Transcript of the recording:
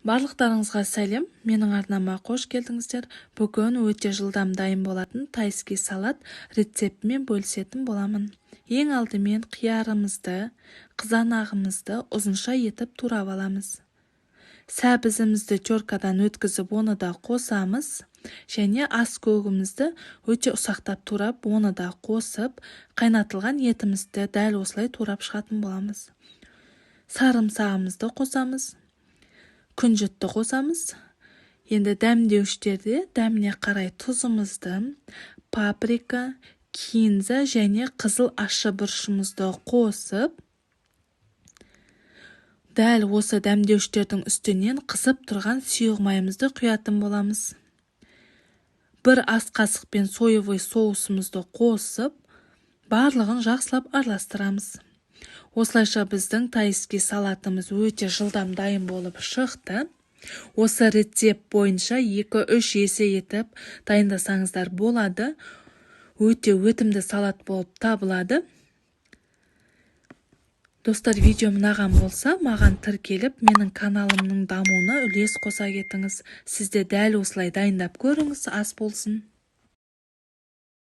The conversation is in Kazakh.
Барлықтарыңызға сәлем, менің арнама қош келдіңіздер. Бүгін өте жылдам дайын болатын тайский салат рецептімен бөлісетін боламын. Ең алдымен қиярымызды, қызанағымызды ұзынша етіп турап аламыз. Сәбізімізді теркадан өткізіп, оны да қосамыз. Және ас көгімізді өте ұсақтап турап, оны да қосып, қайнатылған етімізді дәл осылай турап шығатын боламыз. Сарымсағымызды қосамыз. Күнжітті қосамыз. Енді дәмдеуіштерде дәміне қарай тұзымызды, паприка, кинза және қызыл ащы бұрышымызды қосып, дәл осы дәмдеуіштердің үстінен қызып тұрған сұйық майымызды құятын боламыз. Бір ас қасықпен соевый соусымызды қосып, барлығын жақсылап араластырамыз. Осылайша біздің тайский салатымыз өте жылдам дайын болып шықты. Осы рецепт бойынша 2-3 есе етіп дайындасаңыздар болады. Өте өтімді салат болып табылады. Достар, видео ұнаған болса, маған тіркеліп, менің каналымның дамуына үлес қоса кетіңіз. Сізде дәл осылай дайындап көріңіз, ас болсын.